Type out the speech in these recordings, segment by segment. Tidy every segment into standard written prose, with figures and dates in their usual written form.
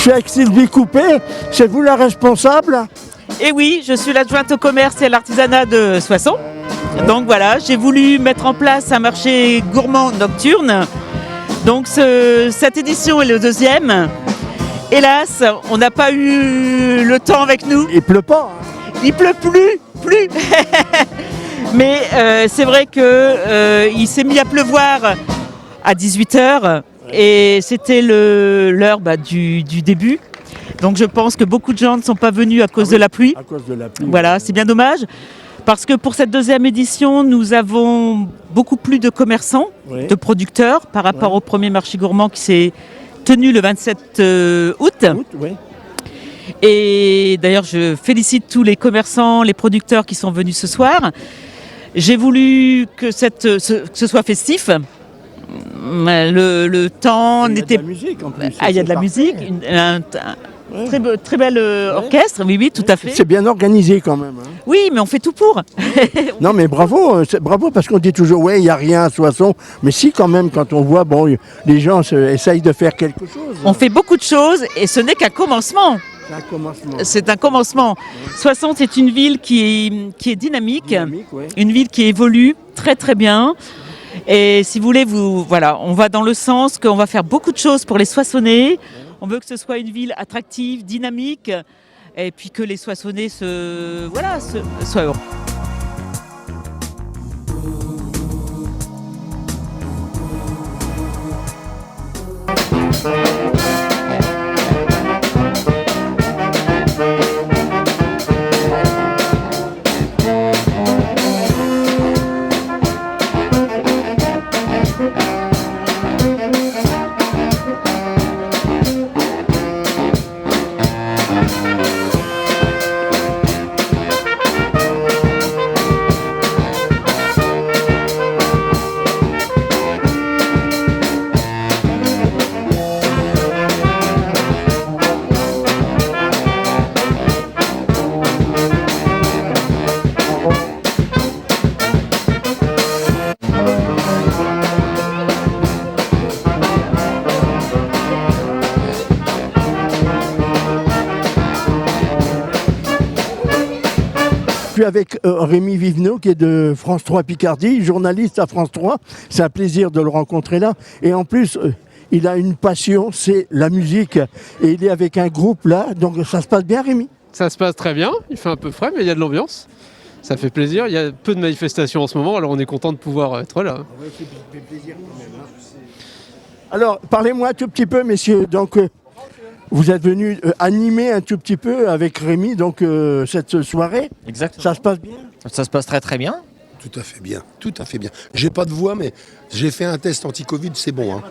suis avec Sylvie Coupé, c'est vous la responsable? Et oui, je suis l'adjointe au commerce et à l'artisanat de Soissons. Donc voilà, j'ai voulu mettre en place un marché gourmand nocturne. Donc cette édition est le deuxième. Hélas, on n'a pas eu le temps avec nous. Il pleut pas. Il pleut plus. Mais c'est vrai qu'il s'est mis à pleuvoir à 18h et c'était l'heure du début. Donc je pense que beaucoup de gens ne sont pas venus à cause de la pluie. À cause de la pluie. Voilà, c'est bien dommage. Parce que pour cette deuxième édition, nous avons beaucoup plus de commerçants, de producteurs par rapport au premier marché gourmand qui s'est tenu le 27 août. Et d'ailleurs, je félicite tous les commerçants, les producteurs qui sont venus ce soir. J'ai voulu que ce soit festif. Le temps n'était pas. Il y a de la musique en plus. Il y a de la musique, très bel orchestre, oui, tout à fait. C'est bien organisé quand même. Hein. Oui, mais on fait tout pour. Non, mais bravo parce qu'on dit toujours, il n'y a rien à Soissons. Mais si, quand même, quand on voit, les gens essayent de faire quelque chose. On fait beaucoup de choses et ce n'est qu'un commencement. C'est un commencement. C'est un commencement. Soissons, c'est une ville qui est dynamique, une ville qui évolue très très bien. Et si vous voulez, on va dans le sens qu'on va faire beaucoup de choses pour les Soissonnais. On veut que ce soit une ville attractive, dynamique, et puis que les Soissonnais soient heureux. Je suis avec Rémi Vivenot qui est de France 3 Picardie, journaliste à France 3. C'est un plaisir de le rencontrer là. Et en plus, il a une passion, c'est la musique. Et il est avec un groupe là, donc ça se passe bien Rémi? Ça se passe très bien, il fait un peu frais mais il y a de l'ambiance. Ça fait plaisir, il y a peu de manifestations en ce moment, alors on est content de pouvoir être là. Ouais, ça fait plaisir quand même. Hein. Alors, parlez-moi un tout petit peu messieurs. Donc, vous êtes venus animer un tout petit peu avec Rémi cette soirée. Exactement. Ça se passe bien? Ça se passe très très bien. Tout à fait bien, tout à fait bien. J'ai pas de voix, mais j'ai fait un test anti-Covid, c'est bon. Hein.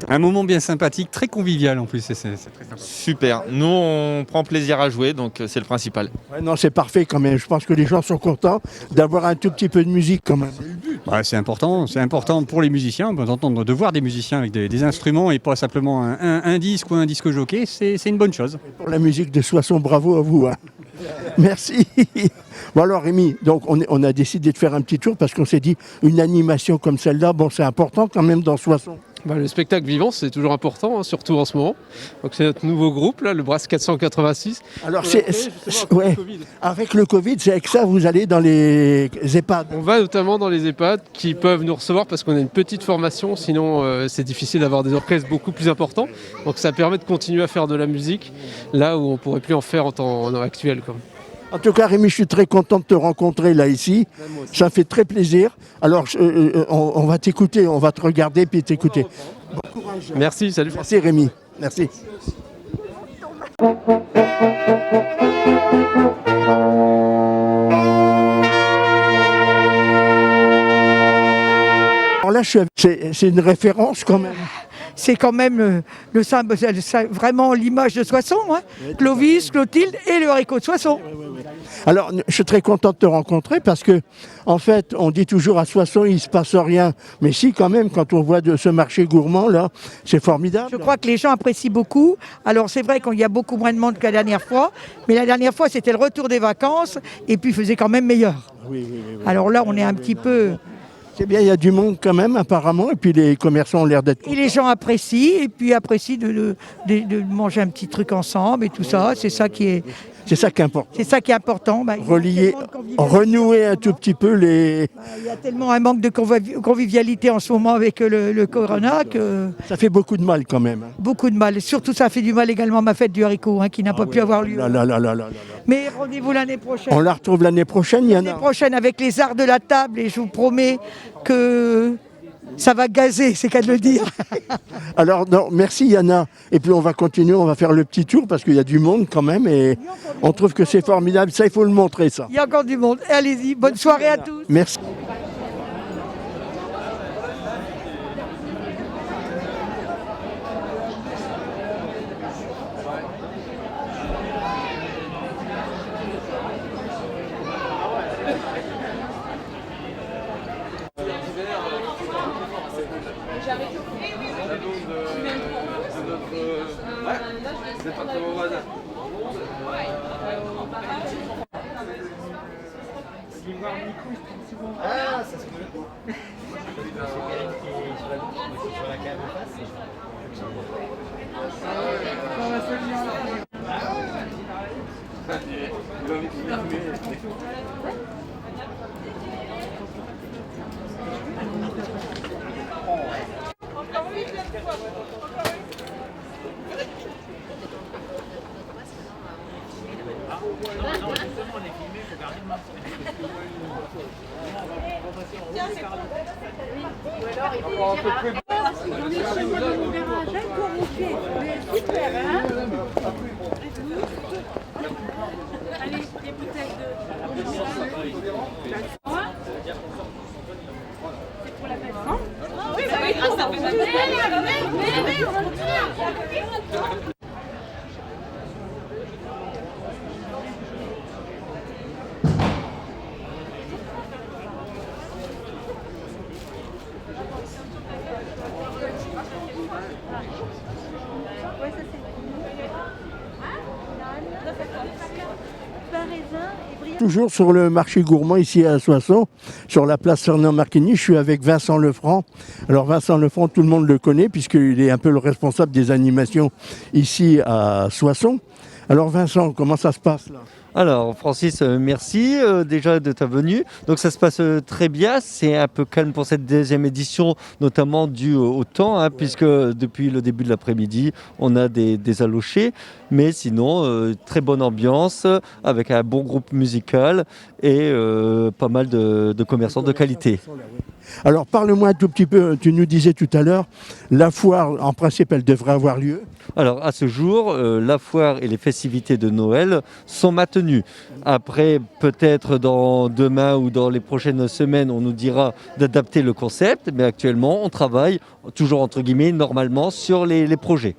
Un moment bien sympathique, très convivial en plus, c'est très sympa. Super. Nous, on prend plaisir à jouer, donc c'est le principal. Ouais, non, c'est parfait quand même. Je pense que les gens sont contents d'avoir un tout petit peu de musique quand même. C'est important pour les musiciens, d'entendre, de voir des musiciens avec des instruments et pas simplement un disque ou un disque jockey, c'est une bonne chose. Et pour la musique de Soissons, bravo à vous. Hein. Merci. Bon alors Rémi, donc on a décidé de faire un petit tour parce qu'on s'est dit une animation comme celle-là, c'est important quand même dans Soissons. Le spectacle vivant, c'est toujours important, surtout en ce moment. Donc c'est notre nouveau groupe, là, le Brass 486. Alors avec le Covid, c'est avec ça vous allez dans les EHPAD. On va notamment dans les EHPAD qui peuvent nous recevoir parce qu'on a une petite formation, sinon c'est difficile d'avoir des orchestres beaucoup plus importants. Donc ça permet de continuer à faire de la musique là où on ne pourrait plus en faire en temps actuel. En tout cas, Rémi, je suis très content de te rencontrer là ici. Ça me fait très plaisir. Alors, on va t'écouter, on va te regarder puis t'écouter. Bon courage. Merci, salut. Merci Rémi. Merci. Alors là, c'est une référence quand même. C'est quand même vraiment l'image de Soissons, hein. Clovis, Clotilde et le haricot de Soissons. Alors, je suis très content de te rencontrer parce que, en fait, on dit toujours à Soissons, il ne se passe rien. Mais si, quand même, quand on voit ce marché gourmand, là, c'est formidable. Je crois que les gens apprécient beaucoup. Alors, c'est vrai qu'il y a beaucoup moins de monde que la dernière fois. Mais la dernière fois, c'était le retour des vacances et puis il faisait quand même meilleur. Oui. Alors là, on est un petit peu C'est bien, il y a du monde quand même apparemment, et puis les commerçants ont l'air d'être... Et les gens apprécient, et puis apprécient de manger un petit truc ensemble et tout ça. C'est ça qui est important. C'est ça qui est important. Bah, Relier, renouer un tout petit peu les... Il y a tellement un manque de convivialité en ce moment avec le corona que... Ça fait beaucoup de mal quand même. Beaucoup de mal. Et surtout, ça fait du mal également à ma fête du haricot, qui n'a pas pu avoir lieu. Là. Mais rendez-vous l'année prochaine. On la retrouve l'année prochaine, Yana. L'année prochaine avec les arts de la table, et je vous promets que ça va gazer, c'est qu'à de le dire. Alors, non, merci Yana. Et puis on va continuer, on va faire le petit tour parce qu'il y a du monde quand même et on trouve que c'est formidable. Ça, il faut le montrer, ça. Il y a encore du monde. Allez-y, bonne soirée à tous. Merci. Toujours sur le marché gourmand ici à Soissons, sur la place Fernand Marquigny, je suis avec Vincent Lefranc. Alors Vincent Lefranc, tout le monde le connaît puisqu'il est un peu le responsable des animations ici à Soissons. Alors Vincent, comment ça se passe là ? Alors Francis, merci déjà de ta venue. Donc ça se passe très bien, c'est un peu calme pour cette deuxième édition, notamment dû au temps, puisque depuis le début de l'après-midi, on a des allochés. Mais sinon, très bonne ambiance, avec un bon groupe musical et pas mal de commerçants de qualité. Alors parle-moi un tout petit peu, tu nous disais tout à l'heure, la foire, en principe, elle devrait avoir lieu. Alors à ce jour, la foire et les festivités de Noël sont maintenues. Après, peut-être dans demain ou dans les prochaines semaines, on nous dira d'adapter le concept, mais actuellement, on travaille, toujours entre guillemets, normalement, sur les projets.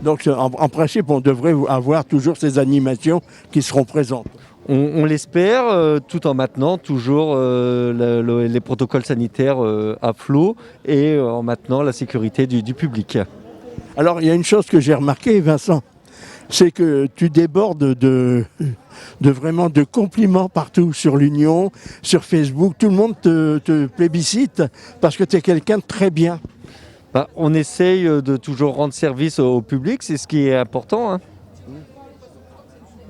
Donc en principe, on devrait avoir toujours ces animations qui seront présentes. On l'espère, tout en maintenant toujours les protocoles sanitaires à flot et en maintenant la sécurité du public. Alors, il y a une chose que j'ai remarqué, Vincent, c'est que tu débordes de vraiment de compliments partout sur l'Union, sur Facebook. Tout le monde te plébiscite parce que tu es quelqu'un de très bien. On essaye de toujours rendre service au public, c'est ce qui est important.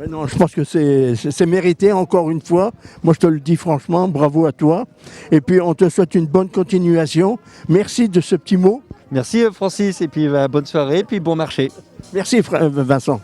Non, je pense que c'est mérité encore une fois. Moi, je te le dis franchement, bravo à toi. Et puis, on te souhaite une bonne continuation. Merci de ce petit mot. Merci Francis, et puis bonne soirée, et puis bon marché. Merci Vincent.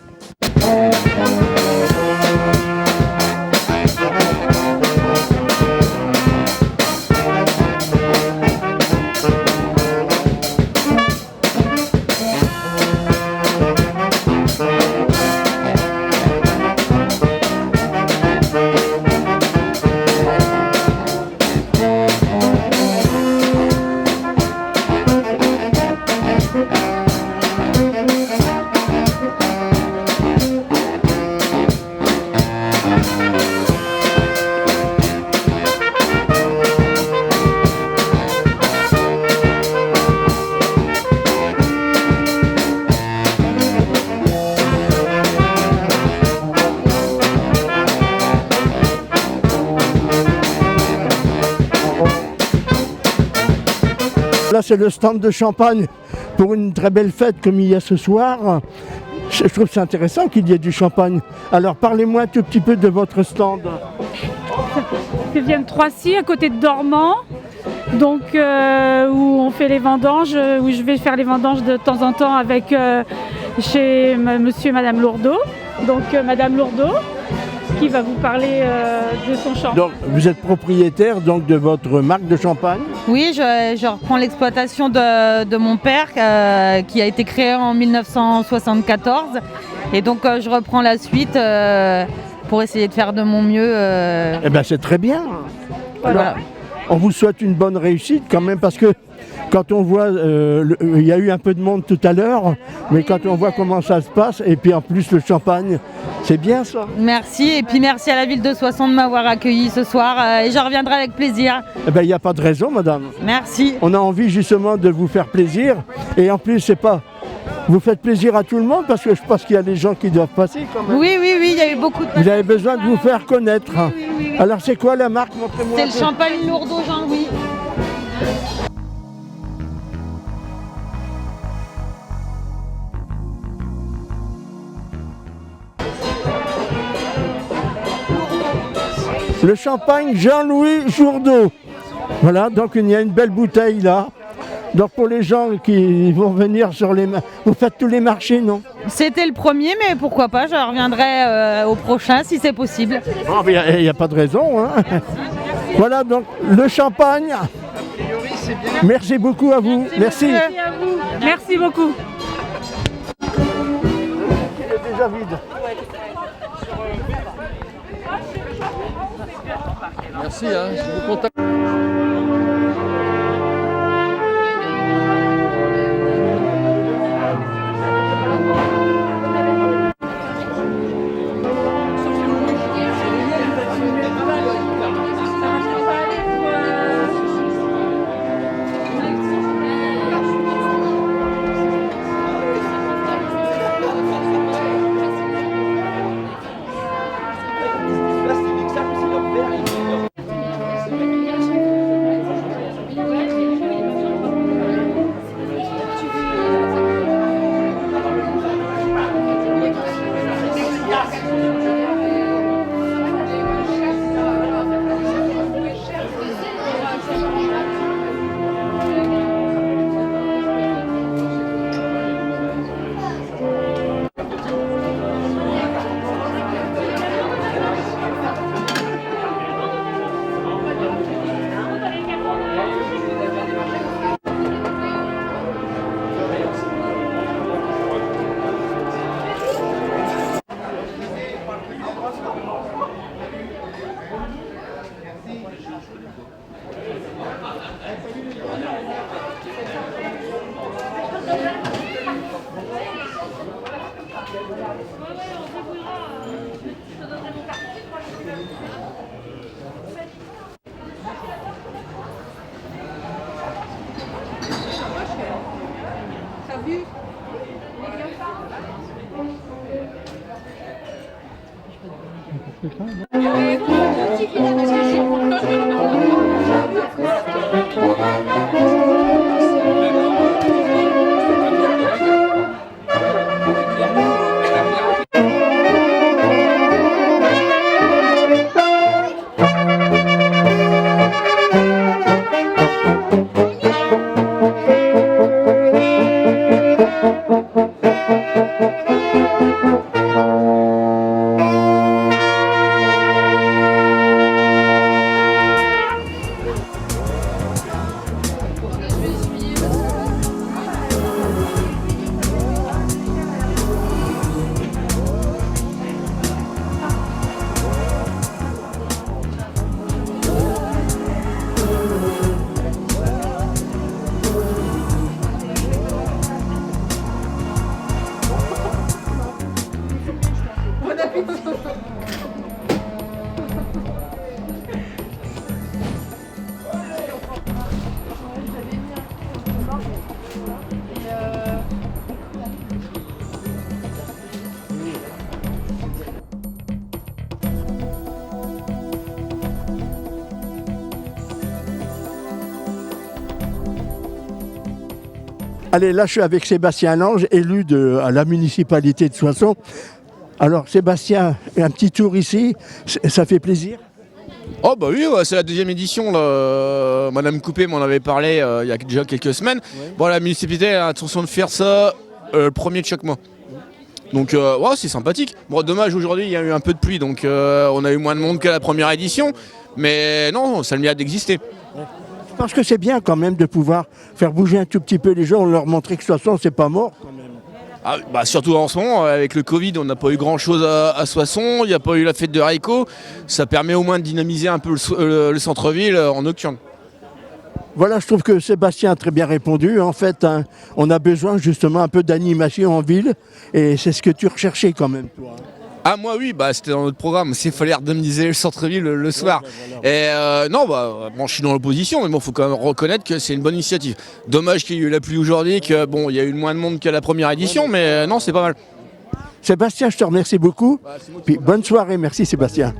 Là, c'est le stand de champagne pour une très belle fête comme il y a ce soir. Je trouve que c'est intéressant qu'il y ait du champagne. Alors, parlez-moi un tout petit peu de votre stand. Je viens de Troissy, à côté de Dormans, donc où on fait les vendanges, où je vais faire les vendanges de temps en temps avec chez monsieur et madame Lourdeau. Donc madame Lourdeau qui va vous parler de son champagne. Donc, vous êtes propriétaire donc, de votre marque de champagne? Oui, je reprends l'exploitation de mon père qui a été créée en 1974 et donc je reprends la suite pour essayer de faire de mon mieux. Eh bien, c'est très bien. Voilà. On vous souhaite une bonne réussite quand même parce que quand on voit, il y a eu un peu de monde tout à l'heure, mais quand on voit comment ça se passe, et puis en plus le champagne, c'est bien ça. Merci, et puis merci à la ville de Soissons de m'avoir accueilli ce soir, et je reviendrai avec plaisir. Eh bien, il n'y a pas de raison, madame. Merci. On a envie justement de vous faire plaisir, et en plus, c'est pas... Vous faites plaisir à tout le monde parce que je pense qu'il y a des gens qui doivent passer quand même. Oui, il y a eu beaucoup de... Vous avez besoin de vous faire connaître. Oui. Alors, c'est quoi la marque? Montrez-moi. C'est le champagne Lourdeau Jean-Louis. Le champagne Jean-Louis Jourdeau. Voilà, donc il y a une belle bouteille là. Donc pour les gens qui vont venir sur les... Vous faites tous les marchés, non? C'était le premier, mais pourquoi pas, je reviendrai au prochain si c'est possible. Oh, il n'y a pas de raison. Hein. Voilà donc le champagne. Merci beaucoup à vous. Merci. Merci à vous. Merci beaucoup. Il est déjà vide. Merci, je vous contacte. Allez, là je suis avec Sébastien Lange, élu à la municipalité de Soissons. Alors Sébastien, un petit tour ici, ça fait plaisir? Oh bah oui, ouais, c'est la deuxième édition. Là. Madame Coupé m'en avait parlé il y a déjà quelques semaines. Ouais. Bon, la municipalité a l'intention de faire ça le premier de chaque mois. Donc ouais, c'est sympathique. Bon, dommage, aujourd'hui il y a eu un peu de pluie, donc on a eu moins de monde qu'à la première édition. Mais non, ça le mérite d'exister. Ouais. Je pense que c'est bien quand même de pouvoir faire bouger un tout petit peu les gens, leur montrer que de toute façon c'est pas mort quand même. Ah, bah surtout en ce moment, avec le Covid, on n'a pas eu grand chose à Soissons, il n'y a pas eu la fête de haricots. Ça permet au moins de dynamiser un peu le centre-ville en nocturne. Voilà, je trouve que Sébastien a très bien répondu. En fait, hein, on a besoin justement un peu d'animation en ville, et c'est ce que tu recherchais quand même, toi. Ah moi oui, bah c'était dans notre programme, il fallait redynamiser le centre-ville le soir. Ouais, bah, voilà. Et non, bah bon, je suis dans l'opposition, mais bon, faut quand même reconnaître que c'est une bonne initiative. Dommage qu'il y ait eu la pluie aujourd'hui, que bon, il y a eu moins de monde qu'à la première édition, mais non, c'est pas mal. Sébastien, je te remercie beaucoup. Bah, puis bonne soirée, merci Sébastien.